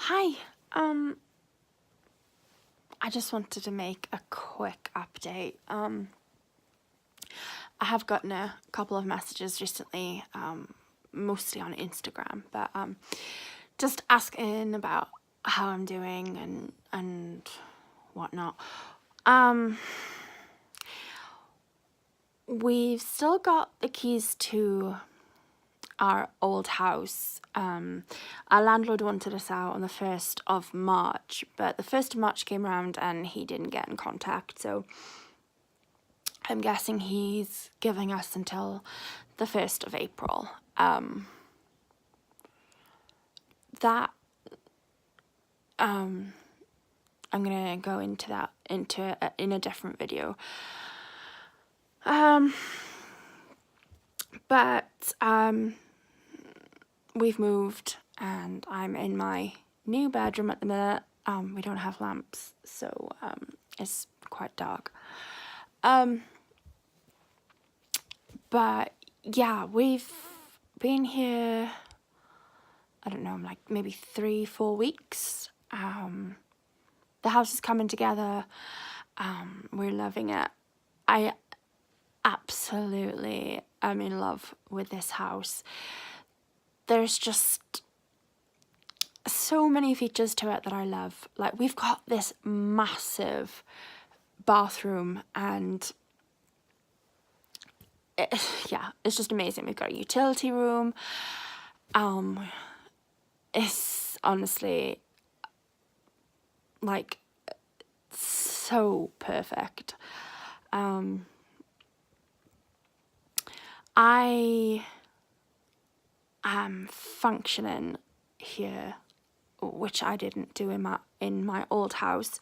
Hi, I just wanted to make a quick update. I have gotten a couple of messages recently, mostly on Instagram, but just asking about how I'm doing and whatnot. We've still got the keys to our old house. Our landlord wanted us out on the 1st of March, but the 1st of March came around and he didn't get in contact, so I'm guessing he's giving us until the 1st of April. I'm gonna go into that in a different video. But we've moved and I'm in my new bedroom at the minute. We don't have lamps, so it's quite dark. But yeah, we've been here, I don't know, like maybe 3-4 weeks. The house is coming together. We're loving it. I absolutely am in love with this house. There's just so many features to it that I love. Like, we've got this massive bathroom and it's just amazing. We've got a utility room. It's honestly like so perfect. I am functioning here, which I didn't do in my old house.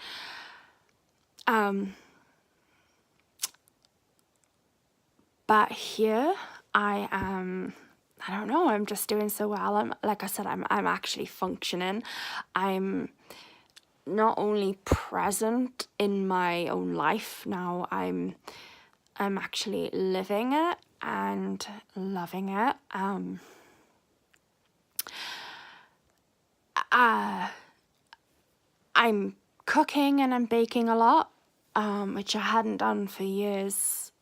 But here I don't know, I'm just doing so well. Like I said, I'm actually functioning. I'm not only present in my own life now, I'm actually living it and loving it. I'm cooking and I'm baking a lot, which I hadn't done for years.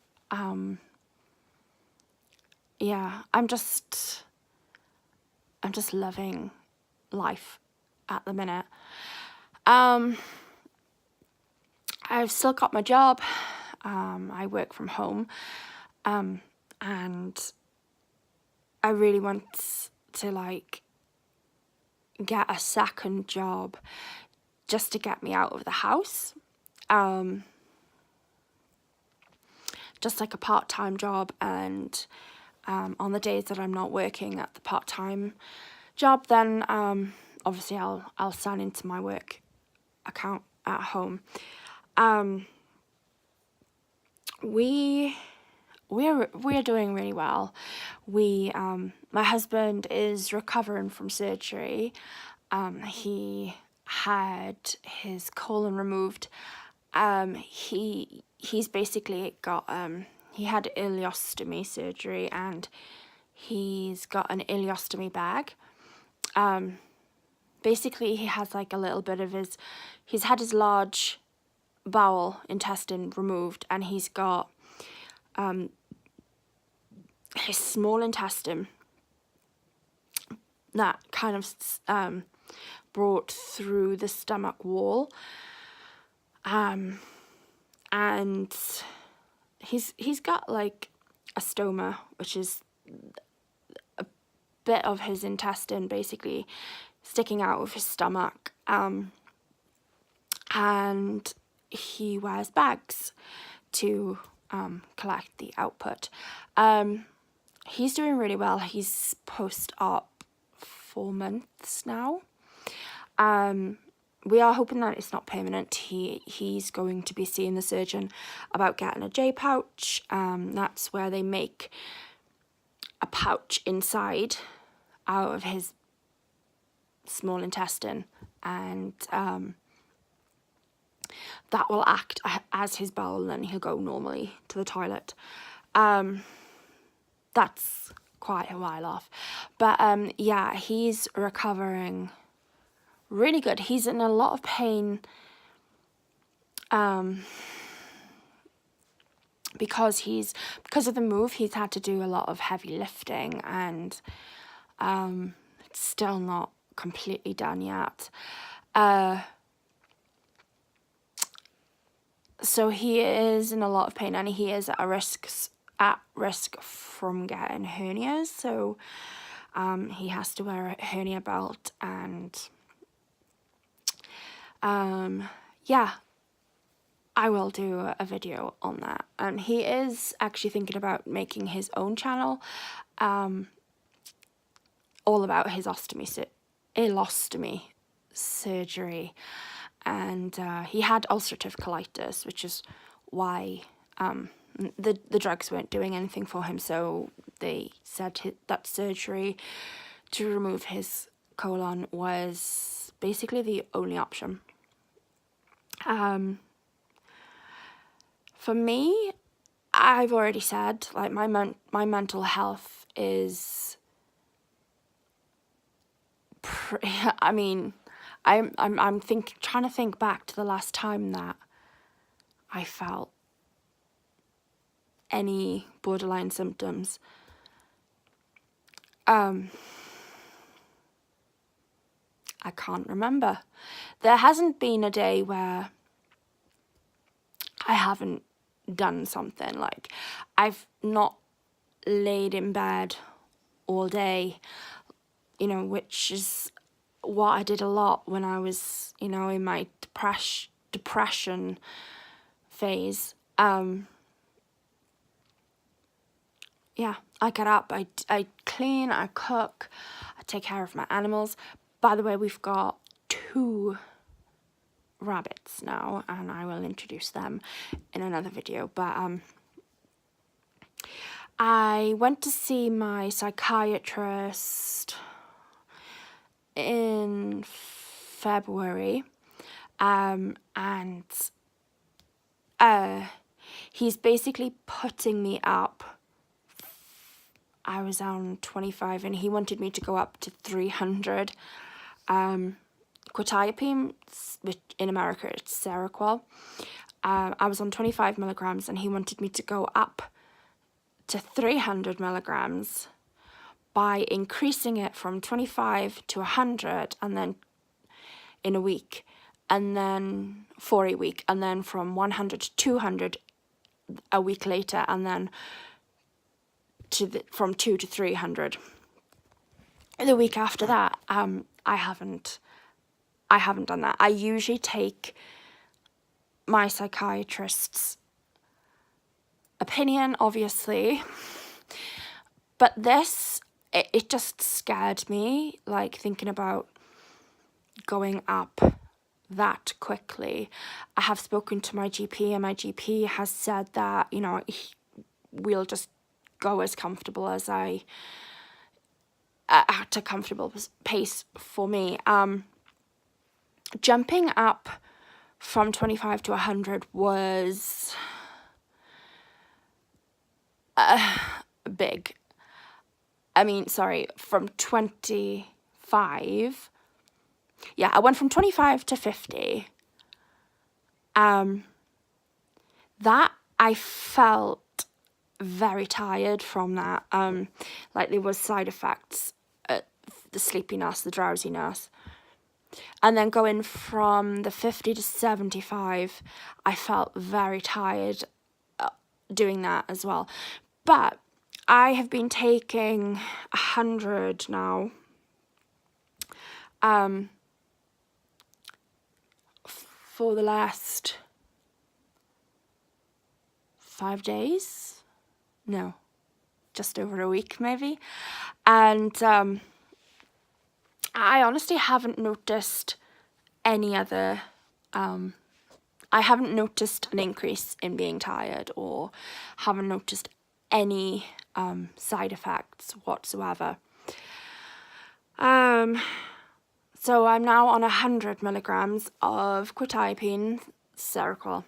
Yeah, I'm just loving life at the minute. I've still got my job. I work from home, and I really want to like get a second job just to get me out of the house. Just like a part-time job, and on the days that I'm not working at the part-time job, then obviously I'll sign into my work account at home. We're doing really well. My husband is recovering from surgery. He had his colon removed. He's basically got he had ileostomy surgery and he's got an ileostomy bag. Basically he has like a little bit of he's had his large bowel intestine removed, and he's got his small intestine that kind of brought through the stomach wall, and he's got like a stoma, which is a bit of his intestine basically sticking out of his stomach, and he wears bags to collect the output. He's doing really well. He's post-op 4 months now. We are hoping that it's not permanent. He's going to be seeing the surgeon about getting a J pouch. That's where they make a pouch inside out of his small intestine, and that will act as his bowel, and then he'll go normally to the toilet. That's quite a while off, but yeah, he's recovering really good. He's in a lot of pain because of the move. He's had to do a lot of heavy lifting, and it's still not completely done yet. So he is in a lot of pain, and he is at risk from getting hernias. So he has to wear a hernia belt, and yeah, I will do a video on that. And he is actually thinking about making his own channel, all about his ileostomy surgery. And he had ulcerative colitis, which is why the drugs weren't doing anything for him. So they said that surgery to remove his colon was basically the only option. For me, I've already said, like, my mental health is I mean, I'm trying to think back to the last time that I felt any borderline symptoms. I can't remember. There hasn't been a day where I haven't done something. Like, I've not laid in bed all day, you know, which is what I did a lot when I was, you know, in my depression phase. Yeah, I get up, I clean, I cook, I take care of my animals. By the way, we've got 2 rabbits now, and I will introduce them in another video. But I went to see my psychiatrist in February, and he's basically putting me up. I was on 25 and he wanted me to go up to 300. Quetiapine, which in America it's Seroquel. I was on 25 milligrams and he wanted me to go up to 300 milligrams by increasing it from 25 to 100, and then in a week, and then for a week, and then from 100 to 200 a week later, and then from 2 to 300 the week after that. I haven't done that. I usually take my psychiatrist's opinion, obviously, but this, it just scared me, like, thinking about going up that quickly. I have spoken to my GP, and my GP has said that, you know, we'll just go as comfortable as at a comfortable pace for me. Jumping up from 25 to 100 was big. I mean, sorry, from 25. Yeah, I went from 25 to 50. That, I felt very tired from that. Like, there was side effects, the sleepiness, the drowsiness. And then going from the 50 to 75, I felt very tired doing that as well. But I have been taking 100 now. For the last 5 days? No, just over a week maybe. And I honestly haven't noticed any other, I haven't noticed an increase in being tired, or haven't noticed any side effects whatsoever. So I'm now on 100 milligrams of quetiapine Seroquel,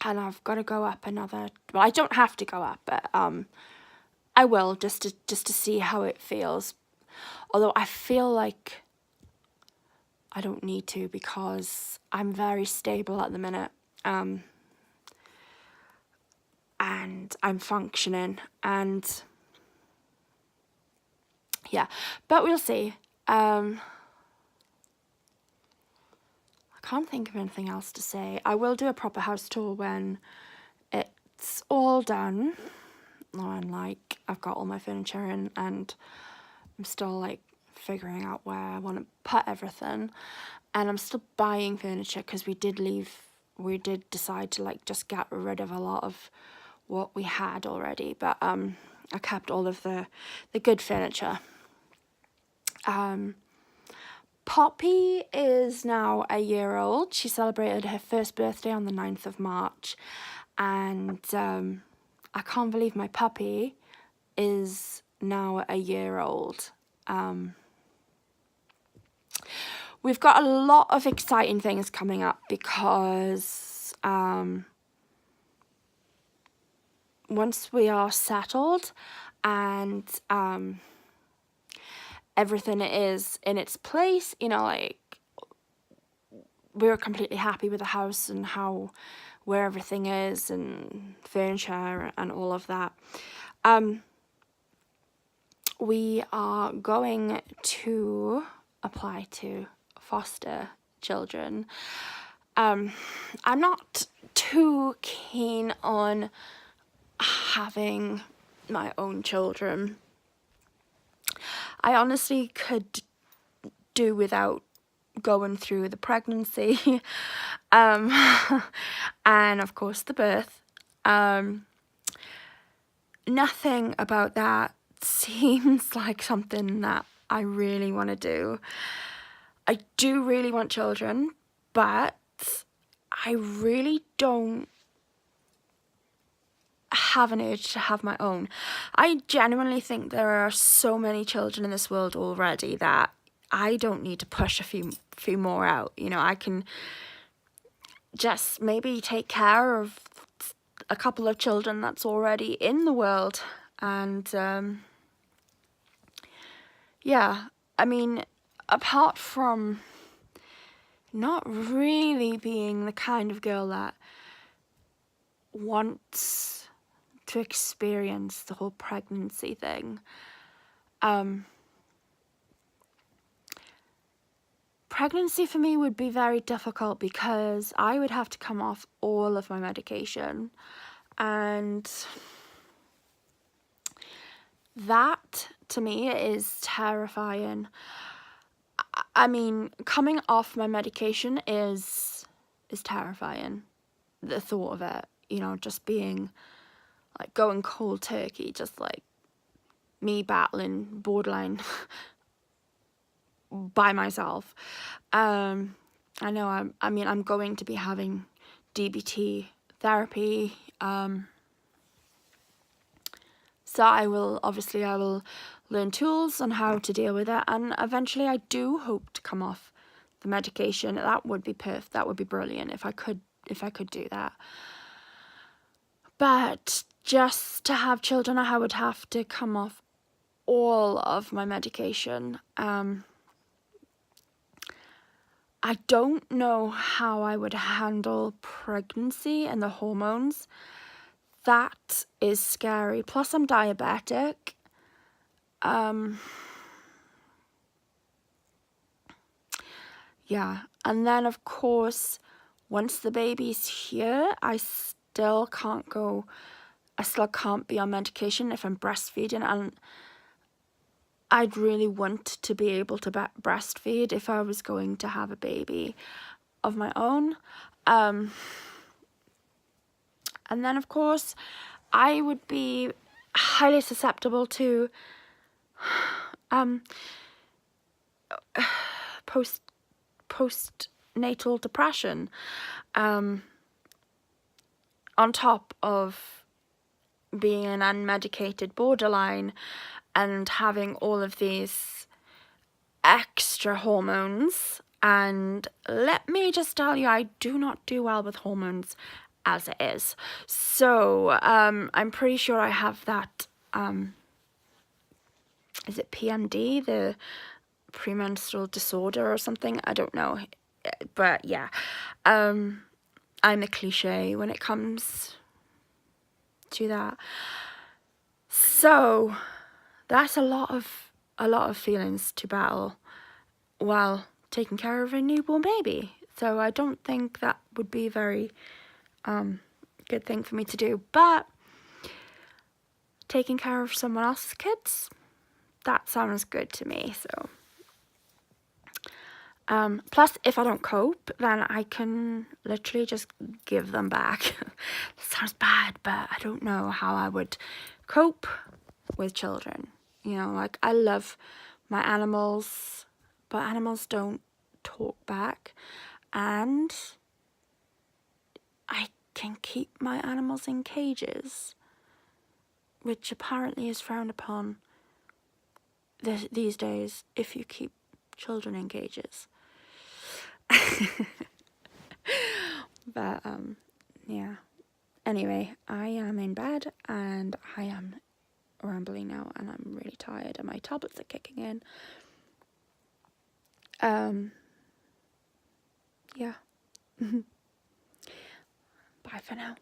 and I've got to go up another. Well, I don't have to go up, but I will, just to see how it feels. Although I feel like I don't need to, because I'm very stable at the minute, and I'm functioning, and yeah, but we'll see. I can't think of anything else to say. I will do a proper house tour when it's all done, and like I've got all my furniture in, and I'm still like figuring out where I want to put everything, and I'm still buying furniture, because we did decide to like just get rid of a lot of what we had already, but I kept all of the good furniture. Poppy is now a year old. She celebrated her first birthday on the 9th of March, and I can't believe my puppy is now a year old. We've got a lot of exciting things coming up, because once we are settled and everything is in its place, you know, like we're completely happy with the house and where everything is, and furniture and all of that, we are going to apply to foster children. I'm not too keen on having my own children. I honestly could do without going through the pregnancy and of course the birth. Nothing about that seems like something that I really want to do. I do really want children, but I really don't have an urge to have my own. I genuinely think there are so many children in this world already that I don't need to push a few more out. You know, I can just maybe take care of a couple of children that's already in the world. And yeah, I mean, apart from not really being the kind of girl that wants to experience the whole pregnancy thing, pregnancy for me would be very difficult, because I would have to come off all of my medication, and that to me is terrifying. I mean, coming off my medication is terrifying. The thought of it, you know, just being like going cold turkey, just like me battling borderline by myself. I know I'm going to be having DBT therapy. So I will learn tools on how to deal with it, and eventually I do hope to come off the medication. That would be perfect. That would be brilliant if I could do that. But just to have children, I would have to come off all of my medication. I don't know how I would handle pregnancy and the hormones. That is scary. Plus I'm diabetic. Yeah, and then of course, once the baby's here, I still can't be on medication if I'm breastfeeding, and I'd really want to be able to breastfeed if I was going to have a baby of my own. And then of course, I would be highly susceptible to postnatal depression, on top of being an unmedicated borderline and having all of these extra hormones. And let me just tell you, I do not do well with hormones as it is. So I'm pretty sure I have that, is it PMD, the premenstrual disorder or something. I don't know. But yeah, I'm a cliche when it comes to that. So that's a lot of feelings to battle while taking care of a newborn baby. So I don't think that would be a very good thing for me to do. But taking care of someone else's kids, that sounds good to me. So plus, if I don't cope, then I can literally just give them back. Sounds bad, but I don't know how I would cope with children. You know, like, I love my animals, but animals don't talk back. And I can keep my animals in cages, which apparently is frowned upon these days if you keep children in cages. But yeah, anyway, I am in bed and I am rambling now and I'm really tired and my tablets are kicking in. Yeah. Bye for now.